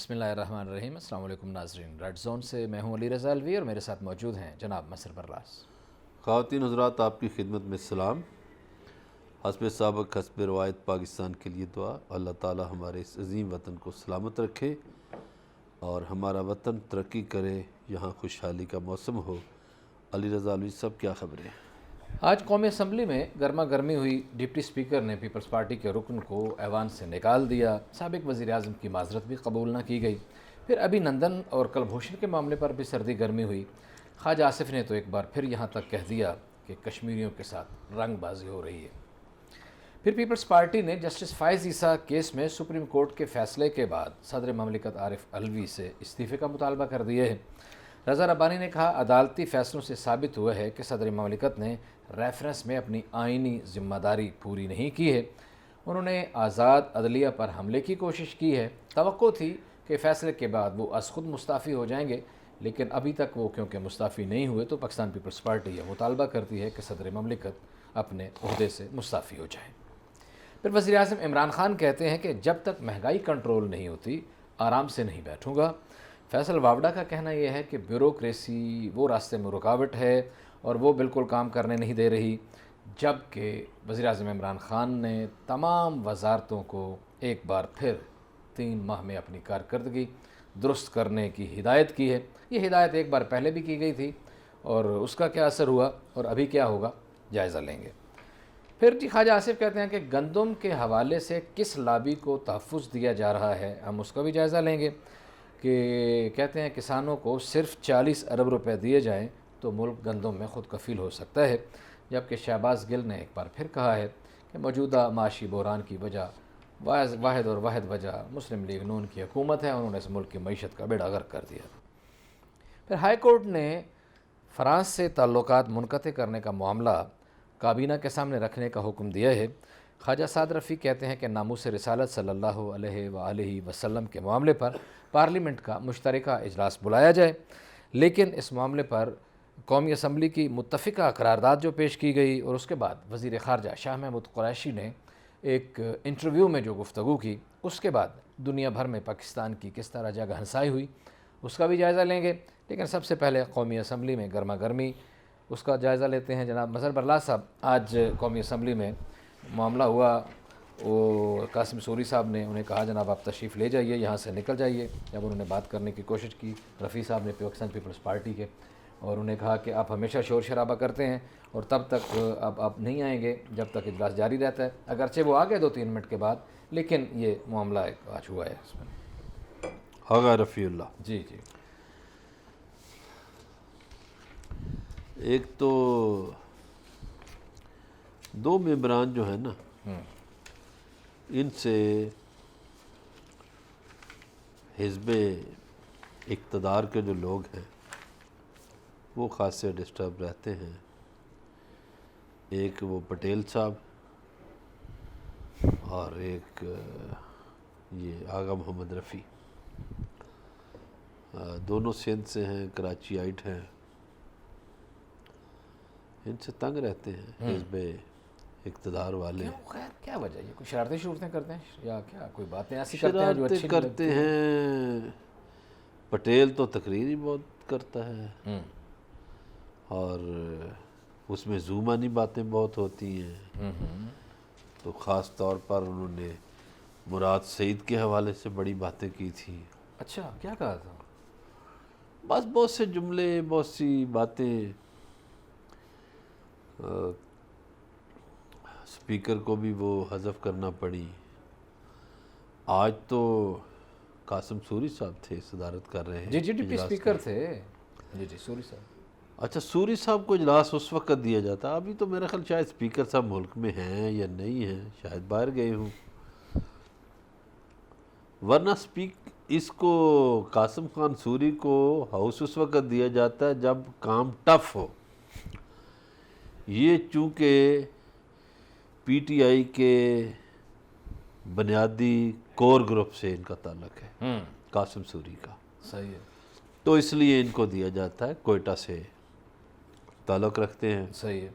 بسم اللہ الرحمن الرحیم۔ السلام علیکم ناظرین، ریڈ زون سے میں ہوں علی رضا الوی اور میرے ساتھ موجود ہیں جناب مسر براس۔ خواتین حضرات، آپ کی خدمت میں سلام۔ حسب سابق حسب روایت پاکستان کے لیے دعا، اللہ تعالی ہمارے اس عظیم وطن کو سلامت رکھے اور ہمارا وطن ترقی کرے، یہاں خوشحالی کا موسم ہو۔ علی رضا الوی صاحب، کیا خبریں؟ آج قومی اسمبلی میں گرما گرمی ہوئی۔ ڈپٹی اسپیکر نے پیپلز پارٹی کے رکن کو ایوان سے نکال دیا۔ سابق وزیر اعظم کی معذرت بھی قبول نہ کی گئی۔ پھر ابھی نندن اور کلبھوشن کے معاملے پر بھی سردی گرمی ہوئی۔ خواجہ آصف نے تو ایک بار پھر یہاں تک کہہ دیا کہ کشمیریوں کے ساتھ رنگ بازی ہو رہی ہے۔ پھر پیپلز پارٹی نے جسٹس فائز عیسیٰ کیس میں سپریم کورٹ کے فیصلے کے بعد صدر مملکت عارف علوی سے استعفے کا مطالبہ کر دیا ہے۔ رضا ربانی نے کہا، عدالتی فیصلوں سے ثابت ہوا ہے کہ صدر مملکت نے ریفرنس میں اپنی آئینی ذمہ داری پوری نہیں کی ہے۔ انہوں نے آزاد عدلیہ پر حملے کی کوشش کی ہے۔ توقع تھی کہ فیصلے کے بعد وہ از خود مستعفی ہو جائیں گے، لیکن ابھی تک وہ کیونکہ مستعفی نہیں ہوئے تو پاکستان پیپلز پارٹی یہ مطالبہ کرتی ہے کہ صدر مملکت اپنے عہدے سے مستعفی ہو جائیں۔ پھر وزیر اعظم عمران خان کہتے ہیں کہ جب تک مہنگائی کنٹرول نہیں ہوتی آرام سے نہیں بیٹھوں گا۔ فیصل واوڈا کا کہنا یہ ہے کہ بیوروکریسی وہ راستے میں رکاوٹ ہے اور وہ بالکل کام کرنے نہیں دے رہی، جبکہ وزیر اعظم عمران خان نے تمام وزارتوں کو ایک بار پھر 3 ماہ میں اپنی کارکردگی درست کرنے کی ہدایت کی ہے۔ یہ ہدایت ایک بار پہلے بھی کی گئی تھی اور اس کا کیا اثر ہوا اور ابھی کیا ہوگا، جائزہ لیں گے۔ پھر خواجہ آصف کہتے ہیں کہ گندم کے حوالے سے کس لابی کو تحفظ دیا جا رہا ہے، ہم اس کا بھی جائزہ لیں گے۔ کہ کہتے ہیں کسانوں کو صرف 40 ارب روپے دیے جائیں تو ملک گندم میں خود کفیل ہو سکتا ہے، جبکہ شہباز گل نے ایک بار پھر کہا ہے کہ موجودہ معاشی بحران کی وجہ واحد وجہ مسلم لیگ نون کی حکومت ہے، انہوں نے اس ملک کی معیشت کا بیڑا غرق کر دیا۔ پھر ہائی کورٹ نے فرانس سے تعلقات منقطع کرنے کا معاملہ کابینہ کے سامنے رکھنے کا حکم دیا ہے۔ خواجہ سعد رفیع کہتے ہیں کہ ناموس رسالت صلی اللہ علیہ وآلہ وسلم کے معاملے پر پارلیمنٹ کا مشترکہ اجلاس بلایا جائے، لیکن اس معاملے پر قومی اسمبلی کی متفقہ قرارداد جو پیش کی گئی اور اس کے بعد وزیر خارجہ شاہ محمود قریشی نے ایک انٹرویو میں جو گفتگو کی، اس کے بعد دنیا بھر میں پاکستان کی کس طرح جگہ ہنسائی ہوئی، اس کا بھی جائزہ لیں گے۔ لیکن سب سے پہلے قومی اسمبلی میں گرما گرمی، اس کا جائزہ لیتے ہیں۔ جناب مسر براس صاحب، آج قومی اسمبلی میں معاملہ ہوا، وہ قاسم سوری صاحب نے انہیں کہا جناب آپ تشریف لے جائیے، یہاں سے نکل جائیے۔ جب انہوں نے بات کرنے کی کوشش کی رفیع صاحب نے پاکستان پیپلز پارٹی کے، اور انہوں نے کہا کہ آپ ہمیشہ شور شرابہ کرتے ہیں اور تب تک آپ نہیں آئیں گے جب تک اجلاس جاری رہتا ہے۔ اگرچہ وہ آ گئے 2-3 منٹ کے بعد، لیکن یہ معاملہ آج ہوا ہے اس میں۔ آغا رفیع اللہ جی جی، ایک تو 2 ممبران جو ہیں نا، ان سے حزب اقتدار کے جو لوگ ہیں وہ خاصے ڈسٹرب رہتے ہیں۔ ایک وہ پٹیل صاحب اور ایک یہ آغا محمد رفیع، دونوں سندھ سے ہیں، کراچی آئٹ ہیں، ان سے تنگ رہتے ہیں حزب اقتدار والے۔ خیر کیا وجہ ہے؟ کوئی شرارتیں شورتیں کرتے ہیں یا کیا کوئی باتیں ایسی کرتے ہیں جو اچھی شرارتیں کرتے ہیں؟ پٹیل تو تقریر ہی بہت کرتا ہے اور اس میں زومانی باتیں بہت ہوتی ہیں، تو خاص طور پر انہوں نے مراد سعید کے حوالے سے بڑی باتیں کی تھیں۔ اچھا، کیا کہا تھا؟ بس بہت سے جملے، بہت سی باتیں، سپیکر کو بھی وہ حذف کرنا پڑی۔ آج تو قاسم سوری صاحب تھے، صدارت کر رہے ہیں۔ جی ڈپٹی اسپیکر تھے، جی سوری صاحب۔ اچھا، سوری صاحب کو اجلاس اس وقت دیا جاتا، ابھی تو میرا خیال شاید اسپیکر صاحب ملک میں ہیں یا نہیں ہیں، شاید باہر گئے ہوں، ورنہ اس کو قاسم خان سوری کو ہاؤس اس وقت دیا جاتا ہے جب کام ٹف ہو۔ یہ چونکہ پی ٹی آئی کے بنیادی کور گروپ سے ان کا تعلق ہے، قاسم سوری کا، صحیح ہے، تو اس لیے ان کو دیا جاتا ہے۔ کوئٹہ سے تعلق رکھتے ہیں، صحیح ہے،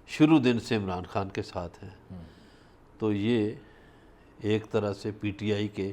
شروع دن سے عمران خان کے ساتھ ہیں، تو یہ ایک طرح سے پی ٹی آئی کے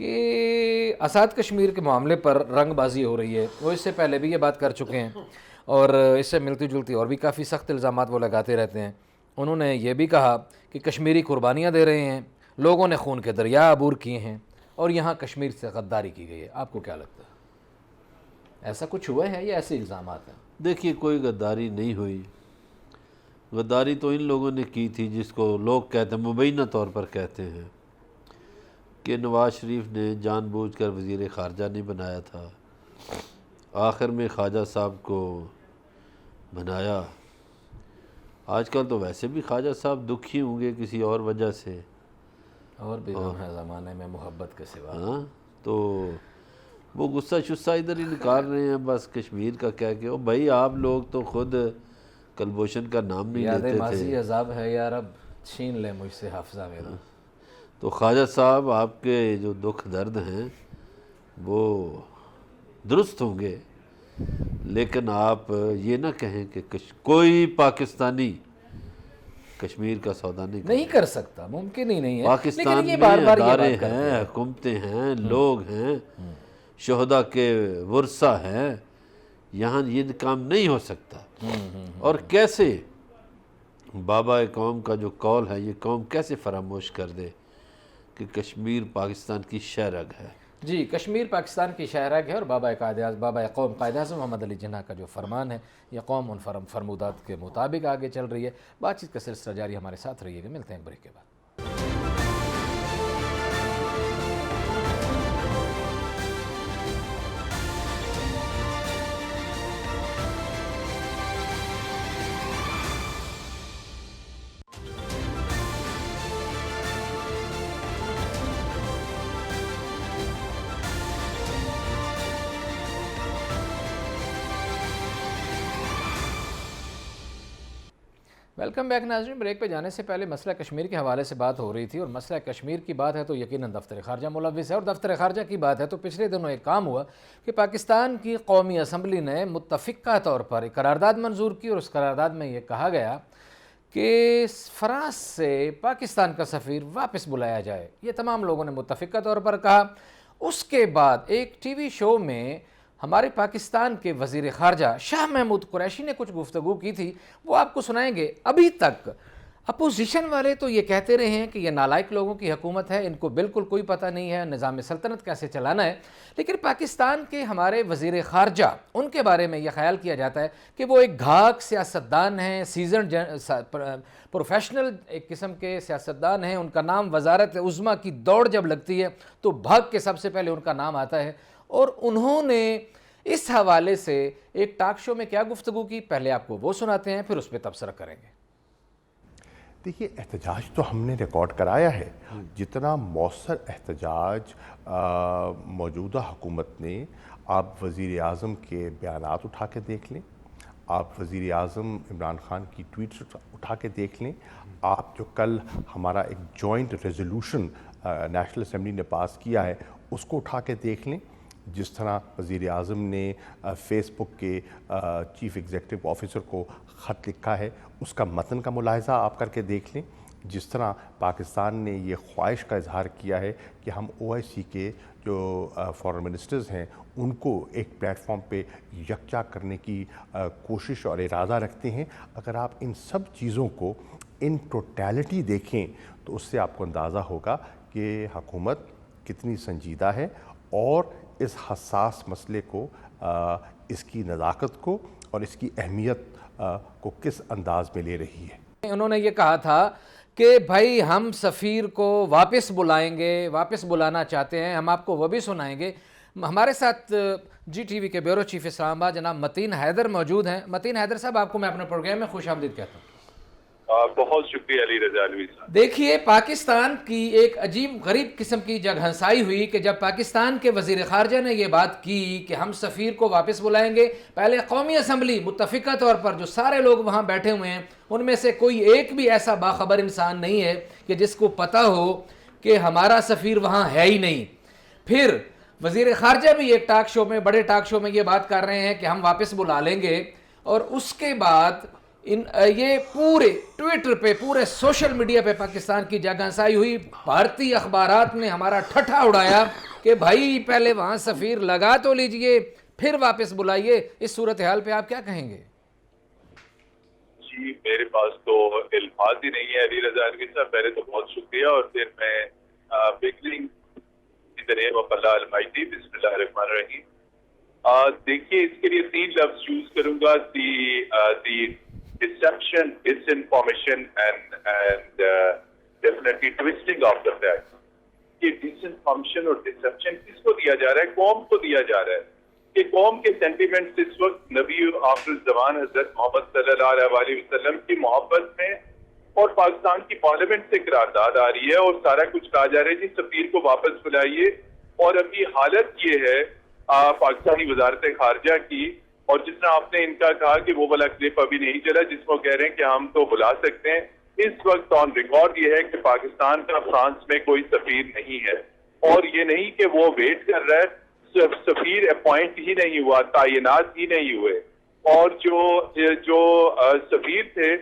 کہ آزاد کشمیر کے معاملے پر رنگ بازی ہو رہی ہے. وہ اس سے پہلے بھی یہ بات کر چکے ہیں اور اس سے ملتی جلتی اور بھی کافی سخت الزامات وہ لگاتے رہتے ہیں. انہوں نے یہ بھی کہا کہ کشمیری قربانیاں دے رہے ہیں, لوگوں نے خون کے دریا عبور کیے ہیں اور یہاں کشمیر سے غداری کی گئی ہے. آپ کو کیا لگتا ہے, ایسا کچھ ہوا ہے یا ایسے الزامات ہیں؟ دیکھیے کوئی غداری نہیں ہوئی. غداری تو ان لوگوں نے کی تھی جس کو لوگ کہتے ہیں, مبینہ طور پر کہتے ہیں کہ نواز شریف نے جان بوجھ کر وزیر خارجہ نہیں بنایا تھا, آخر میں خواجہ صاحب کو بنایا. آج کل تو ویسے بھی خواجہ صاحب دکھی ہوں گے کسی اور وجہ سے, اور بھی غم ہے زمانے میں محبت کے سوا. ہاں تو وہ غصہ شصہ ادھر ہی نکال رہے ہیں بس کشمیر کا کہہ کے. او بھائی آپ لوگ تو خود کلبھوشن کا نام نہیں یاد لیتے ماضی تھے. عذاب ہے یار, اب چھین لے مجھ سے حافظہ میرا. تو خواجہ صاحب آپ کے جو دکھ درد ہیں وہ درست ہوں گے, لیکن آپ یہ نہ کہیں کہ کوئی پاکستانی کشمیر کا سودا نہیں کر سکتا, ممکن ہی نہیں ہے. پاکستان لیکن یہ میں بار بار یہ ادارے بات کرتے ہیں, حکومتیں ہیں, لوگ ہیں, شہداء کے ورثہ ہیں, یہاں یہ کام نہیں ہو سکتا. اور کیسے بابا قوم کا جو قول ہے یہ قوم کیسے فراموش کر دے کہ کشمیر پاکستان کی شہرگ ہے. جی, کشمیر پاکستان کی شہرگ ہے اور بابا قوم قائد اعظم محمد علی جناح کا جو فرمان ہے یہ قوم ان فرمودات کے مطابق آگے چل رہی ہے. بات چیت کا سلسلہ جاری, ہمارے ساتھ رہیے گا. ملتے ہیں ایک بریک کے بعد. ویلکم بیک ناظرین. بریک پہ جانے سے پہلے مسئلہ کشمیر کے حوالے سے بات ہو رہی تھی, اور مسئلہ کشمیر کی بات ہے تو یقیناً دفتر خارجہ ملوث ہے, اور دفتر خارجہ کی بات ہے تو پچھلے دنوں ایک کام ہوا کہ پاکستان کی قومی اسمبلی نے متفقہ طور پر ایک قرارداد منظور کی, اور اس قرارداد میں یہ کہا گیا کہ فرانس سے پاکستان کا سفیر واپس بلایا جائے. یہ تمام لوگوں نے متفقہ طور پر کہا. اس کے بعد ایک ٹی وی شو میں ہمارے پاکستان کے وزیر خارجہ شاہ محمود قریشی نے کچھ گفتگو کی تھی, وہ آپ کو سنائیں گے. ابھی تک اپوزیشن والے تو یہ کہتے رہے ہیں کہ یہ نالائق لوگوں کی حکومت ہے, ان کو بالکل کوئی پتہ نہیں ہے نظام سلطنت کیسے چلانا ہے. لیکن پاکستان کے ہمارے وزیر خارجہ, ان کے بارے میں یہ خیال کیا جاتا ہے کہ وہ ایک گھاک سیاستدان ہیں, سیزنڈ پروفیشنل ایک قسم کے سیاستدان ہیں. ان کا نام وزارت عظمیٰ کی دوڑ جب لگتی ہے تو بھاگ کے سب سے پہلے ان کا نام آتا ہے. اور انہوں نے اس حوالے سے ایک ٹاک شو میں کیا گفتگو کی, پہلے آپ کو وہ سناتے ہیں, پھر اس پہ تبصرہ کریں گے. دیکھیے, احتجاج تو ہم نے ریکارڈ کرایا ہے. جتنا مؤثر احتجاج موجودہ حکومت نے, آپ وزیر اعظم کے بیانات اٹھا کے دیکھ لیں, آپ وزیر اعظم عمران خان کی ٹویٹس اٹھا کے دیکھ لیں, آپ جو کل ہمارا ایک جوائنٹ ریزولوشن نیشنل اسمبلی نے پاس کیا ہے اس کو اٹھا کے دیکھ لیں, جس طرح وزیر اعظم نے فیس بک کے چیف ایگزیکٹو آفیسر کو خط لکھا ہے اس کا متن کا ملاحظہ آپ کر کے دیکھ لیں, جس طرح پاکستان نے یہ خواہش کا اظہار کیا ہے کہ ہم OIC کے جو فارن منسٹرز ہیں ان کو ایک پلیٹ فارم پہ یکجا کرنے کی کوشش اور ارادہ رکھتے ہیں. اگر آپ ان سب چیزوں کو ان ٹوٹیلٹی دیکھیں تو اس سے آپ کو اندازہ ہوگا کہ حکومت کتنی سنجیدہ ہے اور اس حساس مسئلے کو, اس کی نزاکت کو اور اس کی اہمیت کو کس انداز میں لے رہی ہے. انہوں نے یہ کہا تھا کہ بھائی ہم سفیر کو واپس بلائیں گے, واپس بلانا چاہتے ہیں, ہم آپ کو وہ بھی سنائیں گے. ہمارے ساتھ جی ٹی وی کے بیورو چیف اسلام آباد جناب متین حیدر موجود ہیں. متین حیدر صاحب, آپ کو میں اپنے پروگرام میں خوش آمدید کہتا ہوں. بہت شکریہ علی رضا علوی صاحب. دیکھیے, پاکستان کی ایک عجیب غریب قسم کی جگ ہنسائی ہوئی کہ جب پاکستان کے وزیر خارجہ نے یہ بات کی کہ ہم سفیر کو واپس بلائیں گے, پہلے قومی اسمبلی متفقہ طور پر جو سارے لوگ وہاں بیٹھے ہوئے ہیں ان میں سے کوئی ایک بھی ایسا باخبر انسان نہیں ہے کہ جس کو پتہ ہو کہ ہمارا سفیر وہاں ہے ہی نہیں. پھر وزیر خارجہ بھی ایک ٹاک شو میں, بڑے ٹاک شو میں یہ بات کر رہے ہیں کہ ہم واپس بلا لیں گے, اور اس کے بعد یہ پورے ٹویٹر پہ پورے سوشل میڈیا پہ پاکستان کی جگہسائی ہوئی. بھارتی اخبارات نے ہمارا ٹھٹھا اڑایا کہ بھائی پہلے وہاں سفیر لگا تو لیجئے پھر واپس بلائیے. اس صورتحال پہ آپ کیا کہیں گے؟ جی میرے پاس تو الفاظ ہی نہیں ہے علی رضا علوی صاحب. پہلے تو بہت شکریہ اور پھر میں beginning in the name of Allah almighty بسم اللہ الرحمن الرحیم. دیکھیے اس کے لیے 3 لفظ یوز کروں گا. The deception, disinformation and definitely twisting of the fact. یہ ڈس انفارمیشن اور ڈسپشن کس کو دیا جا رہا ہے؟ قوم کو دیا جا رہا ہے. کہ قوم کے سینٹیمنٹس اس وقت نبی آخر الزمان حضرت محمد صلی اللہ علیہ وسلم کی محبت میں اور پاکستان کی پارلیمنٹ سے قرارداد آ رہی ہے اور سارا کچھ کہا جا رہا ہے جی سفیر کو واپس بلائیے. اور ابھی حالت یہ ہے پاکستانی وزارت خارجہ کی, اور جس طرح آپ نے ان کا کہا کہ وہ والا کلپ ابھی نہیں چلا جس میں کہہ رہے ہیں کہ ہم تو بلا سکتے ہیں, اس وقت آن ریکارڈ یہ ہے کہ پاکستان کا فرانس میں کوئی سفیر نہیں ہے. اور یہ نہیں کہ وہ ویٹ کر رہا ہے, سفیر اپوائنٹ ہی نہیں ہوا, تعینات ہی نہیں ہوئے. اور جو سفیر تھے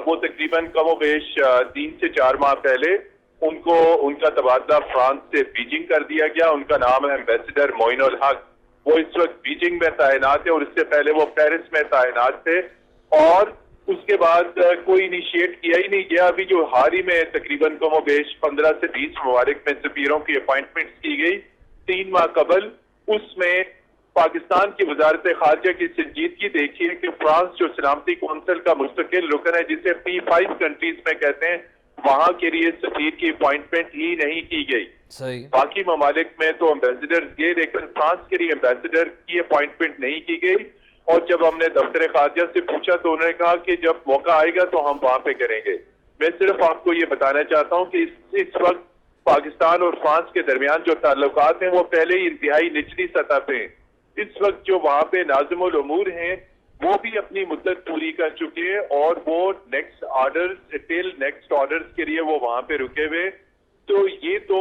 وہ تقریباً کم و بیش 3 سے 4 ماہ پہلے ان کا تبادلہ فرانس سے بیجنگ کر دیا گیا. ان کا نام ہے ایمبیسڈر معین الحق. وہ اس وقت بیجنگ میں تعینات ہے اور اس سے پہلے وہ پیرس میں تعینات تھے. اور اس کے بعد کوئی انیشیٹ کیا ہی نہیں گیا. ابھی جو حال ہی میں تقریباً کم و بیش 15 سے 20 ممالک میں سفیروں کی اپوائنٹمنٹس کی گئی 3 ماہ قبل, اس میں پاکستان کی وزارت خارجہ کی سنجیدگی دیکھیے کہ فرانس جو سلامتی کونسل کا مستقل رکن ہے جسے P5 کنٹریز میں کہتے ہیں, وہاں کے لیے سفیر کی اپوائنٹمنٹ ہی نہیں کی گئی. باقی ممالک میں تو ایمبیسڈر گئے لیکن فرانس کے لیے ایمبیسڈر کی اپوائنٹمنٹ نہیں کی گئی. اور جب ہم نے دفتر خارجہ سے پوچھا تو انہوں نے کہا کہ جب موقع آئے گا تو ہم وہاں پہ کریں گے. میں صرف آپ کو یہ بتانا چاہتا ہوں کہ اس وقت پاکستان اور فرانس کے درمیان جو تعلقات ہیں وہ پہلے ہی انتہائی نچلی سطح پہ ہیں. اس وقت جو وہاں پہ ناظم الامور ہیں وہ بھی اپنی مدت پوری کر چکے ہیں اور وہ نیکسٹ آرڈرز کے لیے وہ وہاں پہ رکے ہوئے. تو یہ تو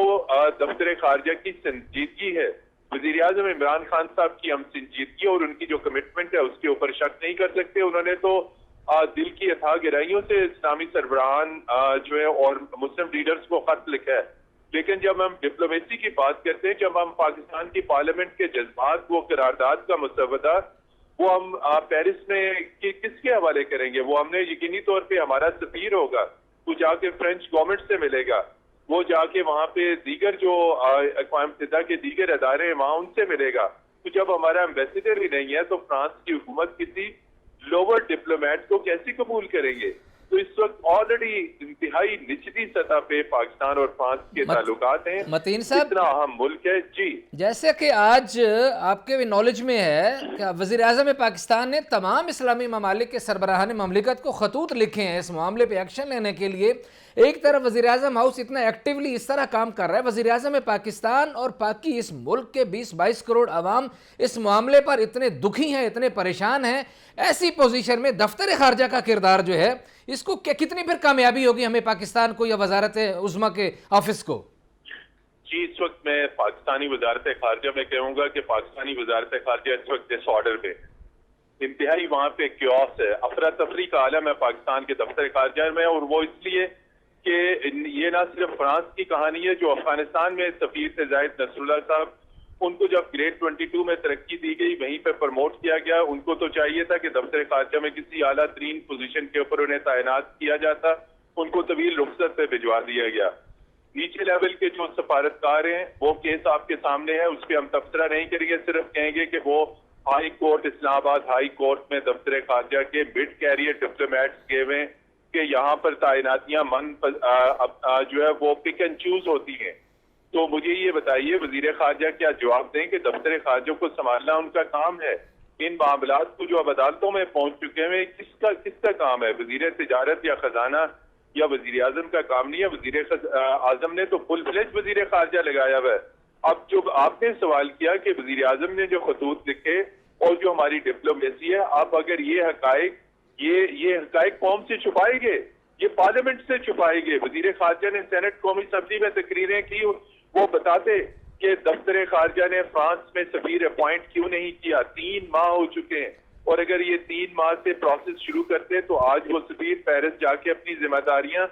دفتر خارجہ کی سنجیدگی ہے. وزیر اعظم عمران خان صاحب کی ہم سنجیدگی اور ان کی جو کمٹمنٹ ہے اس کے اوپر شک نہیں کر سکتے. انہوں نے تو دل کی اتھاہ گہرائیوں سے اسلامی سربراہان جو ہے اور مسلم لیڈرز کو خط لکھا ہے. لیکن جب ہم ڈپلومیسی کی بات کرتے ہیں, جب ہم پاکستان کی پارلیمنٹ کے جذبات, وہ قرارداد کا مسودہ وہ ہم پیرس میں کس کے حوالے کریں گے؟ وہ ہم نے یقینی طور پہ ہمارا سفیر ہوگا, وہ جا کے فرینچ گورنمنٹ سے ملے گا, وہ جا کے وہاں پہ دیگر جو اقوام متحدہ کے دیگر ادارے ہیں وہاں ان سے ملے گا. تو جب ہمارا ایمبیسڈر ہی نہیں ہے تو فرانس کی حکومت کسی لوور ڈپلومیٹ کو کیسے قبول کریں گے؟ تو اس وقت آلریڈی انتہائی نچلی سطح پہ پاکستان اور فرانس کے تعلقات ہیں. متین صاحب اتنا اہم ملک ہے. جی جیسے کہ آج آپ کے نالج میں ہے کہ وزیر اعظم پاکستان نے تمام اسلامی ممالک کے سربراہان مملکت کو خطوط لکھے ہیں اس معاملے پہ ایکشن لینے کے لیے. ایک طرف وزیر اعظم ہاؤس اتنا ایکٹیولی اس طرح کام کر رہا ہے, وزیر اعظم پاکستان اور باقی اس ملک کے 20-22 کروڑ عوام اس معاملے پر اتنے دکھی ہیں, اتنے پریشان ہیں. ایسی پوزیشن میں دفتر خارجہ کا کردار جو ہے اس کو کتنی پھر کامیابی ہوگی ہمیں پاکستان کو یا وزارت عظمیٰ کے آفس کو؟ جی اس وقت میں پاکستانی وزارت خارجہ میں کہوں گا کہ پاکستانی وزارت خارجہ اس وقت ڈس آرڈر پہ انتہائی وہاں پہ کیوس ہے, افراتفری کا عالم ہے پاکستان کے دفتر خارجہ میں. اور وہ اس لیے کہ یہ نہ صرف فرانس کی کہانی ہے, جو افغانستان میں سفیر تھے زاہد نصر اللہ صاحب, ان کو جب گریڈ 22 میں ترقی دی گئی وہیں پہ پروموٹ کیا گیا. ان کو تو چاہیے تھا کہ دفتر خارجہ میں کسی اعلیٰ ترین پوزیشن کے اوپر انہیں تعینات کیا جاتا, ان کو طویل رخصت پہ بھجوا دیا گیا. نیچے لیول کے جو سفارتکار ہیں وہ کیس آپ کے سامنے ہے, اس پہ ہم تبصرہ نہیں کریں گے, صرف کہیں گے کہ وہ ہائی کورٹ اسلام آباد ہائی کورٹ میں دفتر خارجہ کے مڈ کیریئر ڈپلومیٹس گئے ہوئے کہ یہاں پر تعیناتیاں جو ہے وہ پک اینڈ چوز ہوتی ہیں. تو مجھے یہ بتائیے وزیر خارجہ کیا جواب دیں کہ دفتر خارجہ کو سنبھالنا ان کا کام ہے؟ ان معاملات کو جو اب عدالتوں میں پہنچ چکے ہیں کس کا کام ہے؟ وزیر تجارت یا خزانہ یا وزیر اعظم کا کام نہیں ہے. وزیر اعظم نے تو فل فلیج وزیر خارجہ لگایا ہوا ہے. اب جو آپ نے سوال کیا کہ وزیر اعظم نے جو خطوط لکھے اور جو ہماری ڈپلومیسی ہے, آپ اگر یہ حقائق قوم سے چھپائیں گے, یہ پارلیمنٹ سے چھپائیں گے. وزیر خارجہ نے سینٹ قومی اسمبلی میں تقریریں کی, وہ بتاتے کہ دفتر خارجہ نے فرانس میں سفیر اپوائنٹ کیوں نہیں کیا. 3 ماہ ہو چکے ہیں, اور اگر یہ 3 ماہ سے پروسیس شروع کرتے تو آج وہ سفیر پیرس جا کے اپنی ذمہ داریاں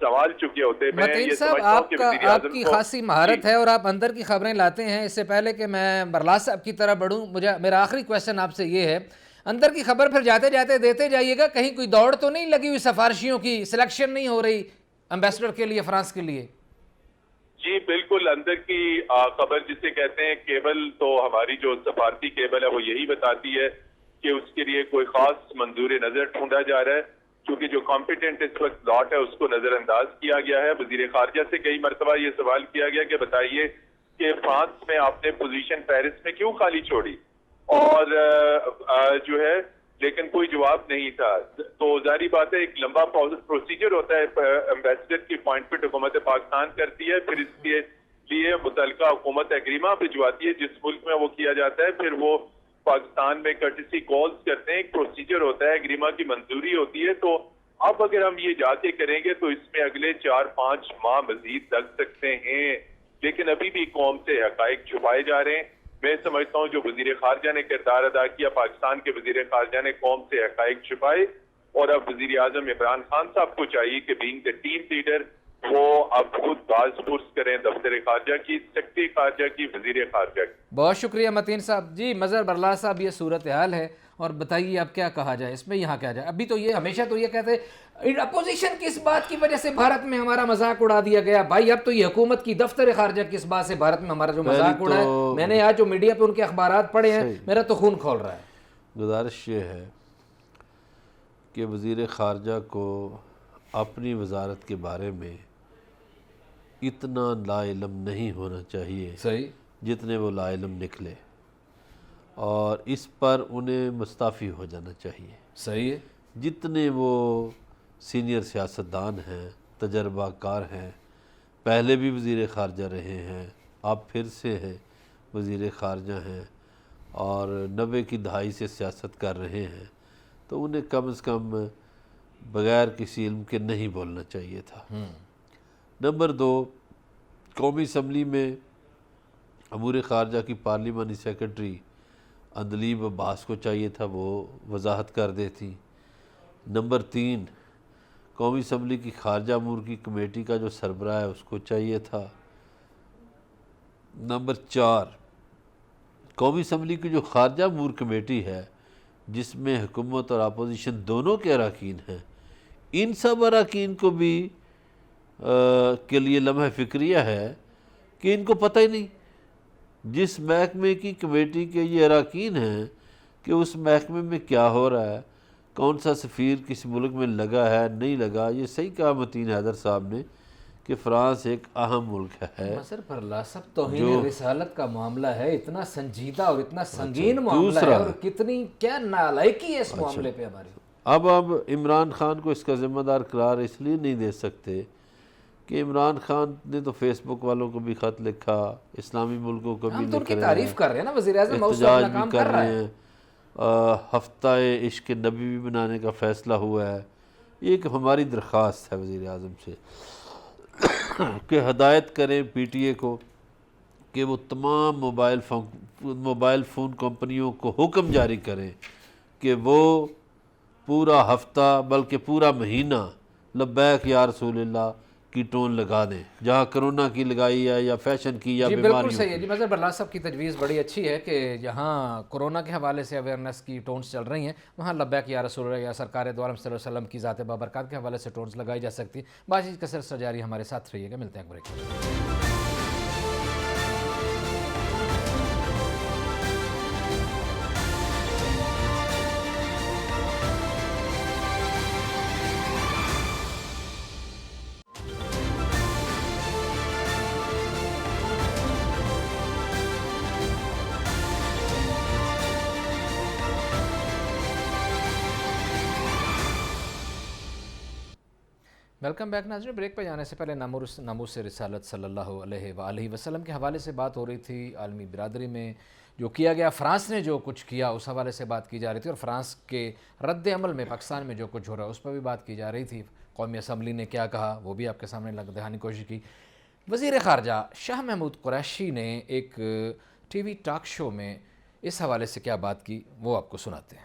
سنبھال چکے ہوتے. میں متین یہ صاحب سمجھتا ہوں کہ وزیر آپ اعظم کی کو خاصی مہارت ہے اور آپ اندر کی خبریں لاتے ہیں. اس سے پہلے کہ میں برلاس صاحب کی طرح بڑھوں, میرا آخری کویسچن آپ سے یہ ہے, اندر کی خبر پھر جاتے جاتے دیتے جائیے گا, کہیں کوئی دوڑ تو نہیں لگی ہوئی سفارشیوں کی, سلیکشن نہیں ہو رہی امبیسڈر کے لیے فرانس کے لیے؟ جی بالکل, اندر کی خبر جسے کہتے ہیں کیبل, تو ہماری جو سفارتی کیبل ہے وہ یہی بتاتی ہے کہ اس کے لیے کوئی خاص منظور نظر ڈھونڈا جا رہا ہے, کیونکہ جو کمپیٹنٹ اس وقت لاٹ ہے اس کو نظر انداز کیا گیا ہے. وزیر خارجہ سے کئی مرتبہ یہ سوال کیا گیا کہ بتائیے کہ فرانس میں آپ نے پوزیشن پیرس میں کیوں خالی چھوڑی, اور جو ہے لیکن کوئی جواب نہیں تھا. تو ظاہری بات ہے ایک لمبا پروسیجر ہوتا ہے, ایمبیسڈر کی اپوائنٹمنٹ حکومت پاکستان کرتی ہے, پھر اس کے لیے متعلقہ حکومت اگریمہ بھجواتی ہے جس ملک میں وہ کیا جاتا ہے, پھر وہ پاکستان میں کرٹسی کالز کرتے ہیں, ایک پروسیجر ہوتا ہے, اگریمہ کی منظوری ہوتی ہے. تو اب اگر ہم یہ جا کے کریں گے تو اس میں اگلے 4-5 ماہ مزید لگ سکتے ہیں, لیکن ابھی بھی قوم سے حقائق چھپائے جا رہے ہیں. میں سمجھتا ہوں جو وزیر خارجہ نے کردار ادا کیا, پاکستان کے وزیر خارجہ نے قوم سے حقائق چھپائے, اور اب وزیر اعظم عمران خان صاحب کو چاہیے کہ بینگ دا ٹیم لیڈر وہ اب خود باز پرس کریں دفتر خارجہ کی, سیکرٹری خارجہ کی, وزیر خارجہ کی. بہت شکریہ متین صاحب. جی مظہر برلاس صاحب, یہ صورتحال ہے اور بتائیے اب کیا کہا جائے اس میں, یہاں کیا جائے. ابھی تو یہ ہمیشہ تو یہ کہتے ہیں اپوزیشن کی اس بات کی وجہ سے بھارت میں ہمارا مذاق اڑا دیا گیا. بھائی اب تو یہ حکومت کی دفتر خارجہ کی اس بات سے بھارت میں ہمارا جو مذاق اڑا ہے, میں نے آج جو میڈیا پہ ان کے اخبارات پڑھے ہیں میرا تو خون کھول رہا ہے. گزارش یہ ہے کہ وزیر خارجہ کو اپنی وزارت کے بارے میں اتنا لا علم نہیں ہونا چاہیے صحیح, جتنے وہ لا علم نکلے, اور اس پر انہیں مستعفی ہو جانا چاہیے. صحیح ہے. جتنے وہ سینئر سیاستدان ہیں, تجربہ کار ہیں, پہلے بھی وزیر خارجہ رہے ہیں, آپ پھر سے ہیں وزیر خارجہ ہیں, اور 90 کی دہائی سے سیاست کر رہے ہیں, تو انہیں کم از کم بغیر کسی علم کے نہیں بولنا چاہیے تھا. نمبر 2, قومی اسمبلی میں امور خارجہ کی پارلیمانی سیکرٹری اندلیب عباس کو چاہیے تھا وہ وضاحت کر دیتی. نمبر 3, قومی اسمبلی کی خارجہ امور کی کمیٹی کا جو سربراہ ہے اس کو چاہیے تھا. نمبر 4, قومی اسمبلی کی جو خارجہ امور کمیٹی ہے جس میں حکومت اور اپوزیشن دونوں کے اراکین ہیں, ان سب اراکین کو بھی کے لیے لمحہ فکریہ ہے کہ ان کو پتہ ہی نہیں جس محکمے کی کمیٹی کے یہ اراکین ہیں کہ اس محکمے میں کیا ہو رہا ہے, کون سا سفیر کس ملک میں لگا ہے نہیں لگا. یہ صحیح کہا متین حیدر صاحب نے کہ فرانس ایک اہم ملک ہے. مظہر برلاس صاحب, توہین رسالت کا معاملہ ہے, اتنا سنجیدہ اور اتنا سنگین معاملہ ہے, اور کتنی کیا نالائکی ہے اس معاملے پہ ہماری. اب عمران خان کو اس کا ذمہ دار قرار اس لیے نہیں دے سکتے کہ عمران خان نے تو فیس بک والوں کو بھی خط لکھا, اسلامی ملکوں کو بھی ہم تو ان لکھ کی رہے تعریف ہیں, کر رہے ہیں نا, وزیر اعظم احتجاج اپنا کام بھی کر رہا ہے. ہفتہ عشق نبی بھی بنانے کا فیصلہ ہوا ہے. یہ ایک ہماری درخواست ہے وزیر اعظم سے کہ ہدایت کریں پی ٹی اے کو کہ وہ تمام موبائل فون کمپنیوں کو حکم جاری کریں کہ وہ پورا ہفتہ بلکہ پورا مہینہ لبیک یا رسول اللہ کی ٹون لگا دیں, جہاں کرونا کی لگائی ہے یا فیشن کی یا جی بیماریوں بالکل صحیح ہے. کی. جی مظہر برلاس صاحب کی تجویز بڑی اچھی ہے کہ جہاں کرونا کے حوالے سے اویئرنیس کی ٹونز چل رہی ہیں وہاں لبیک یا رسول اللہ یا سرکار دو عالم صلی اللہ علیہ وسلم کی ذات بابرکات کے حوالے سے ٹونز لگائی جا سکتی. بات چیت کا سلسلہ جاری, ہمارے ساتھ رہیے گا, ملتے ہیں ایک بریک. ویلکم بیک ناظرین. بریک پہ جانے سے پہلے ناموس رسالت صلی اللہ علیہ وآلہ وسلم کے حوالے سے بات ہو رہی تھی. عالمی برادری میں جو کیا گیا, فرانس نے جو کچھ کیا اس حوالے سے بات کی جا رہی تھی, اور فرانس کے رد عمل میں پاکستان میں جو کچھ ہو رہا ہے اس پر بھی بات کی جا رہی تھی. قومی اسمبلی نے کیا کہا وہ بھی آپ کے سامنے دکھانے کی کوشش کی. وزیر خارجہ شاہ محمود قریشی نے ایک ٹی وی ٹاک شو میں اس حوالے سے کیا بات کی وہ آپ کو سناتے ہیں.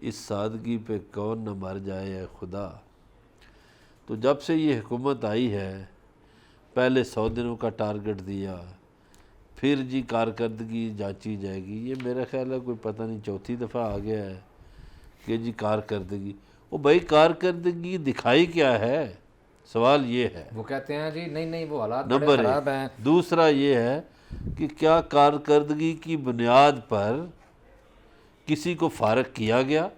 اس سادگی پہ کون نہ مر جائے اے خدا۔ تو جب سے یہ حکومت آئی ہے، پہلے 100 دنوں کا ٹارگٹ دیا، پھر جی کارکردگی جانچی جائے گی، یہ میرا خیال ہے کوئی پتہ نہیں چوتھی دفعہ آ گیا ہے کہ جی کارکردگی۔ وہ بھائی کارکردگی دکھائی کیا ہے، سوال یہ ہے وہ کہتے ہیں جی نہیں وہ حالات بڑے نمبر خراب 1۔ ہیں۔ دوسرا یہ ہے کہ کیا کارکردگی کی بنیاد پر کسی کو فارغ کیا گیا؟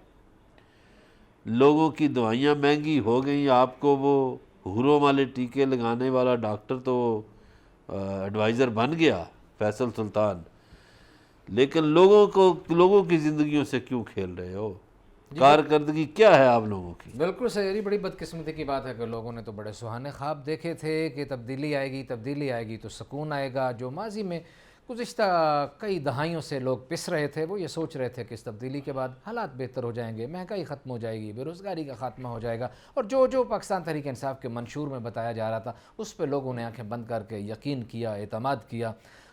لوگوں کی دوائیاں مہنگی ہو گئیں، آپ کو وہ حوروں والے ٹیکے لگانے والا ڈاکٹر تو ایڈوائزر بن گیا فیصل سلطان، لیکن لوگوں کی زندگیوں سے کیوں کھیل رہے ہو؟ کارکردگی کیا ہے آپ لوگوں کی؟ بالکل صحیح، بڑی بدقسمتی کی بات ہے کہ لوگوں نے تو بڑے سہانے خواب دیکھے تھے کہ تبدیلی آئے گی تو سکون آئے گا۔ جو ماضی میں گزشتہ کئی دہائیوں سے لوگ پس رہے تھے، وہ یہ سوچ رہے تھے کہ اس تبدیلی کے بعد حالات بہتر ہو جائیں گے، مہنگائی ختم ہو جائے گی، بے روزگاری کا خاتمہ ہو جائے گا، اور جو پاکستان تحریک انصاف کے منشور میں بتایا جا رہا تھا اس پہ لوگوں نے آنکھیں بند کر کے یقین کیا، اعتماد کیا،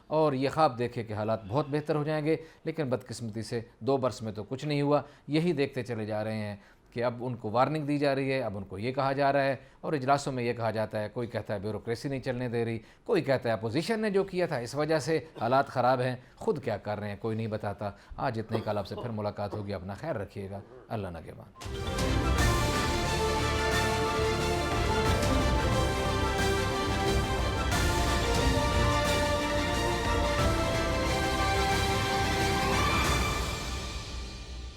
اور یہ خواب دیکھے کہ حالات بہت بہتر ہو جائیں گے۔ لیکن بدقسمتی سے 2 برس میں تو کچھ نہیں ہوا۔ یہی دیکھتے چلے جا رہے ہیں کہ اب ان کو وارننگ دی جا رہی ہے، اب ان کو یہ کہا جا رہا ہے، اور اجلاسوں میں یہ کہا جاتا ہے، کوئی کہتا ہے بیوروکریسی نہیں چلنے دے رہی، کوئی کہتا ہے اپوزیشن نے جو کیا تھا اس وجہ سے حالات خراب ہیں، خود کیا کر رہے ہیں کوئی نہیں بتاتا۔ آج اتنے ہی، کل آپ سے پھر ملاقات ہوگی، اپنا خیر رکھیے گا، اللہ نگہبان۔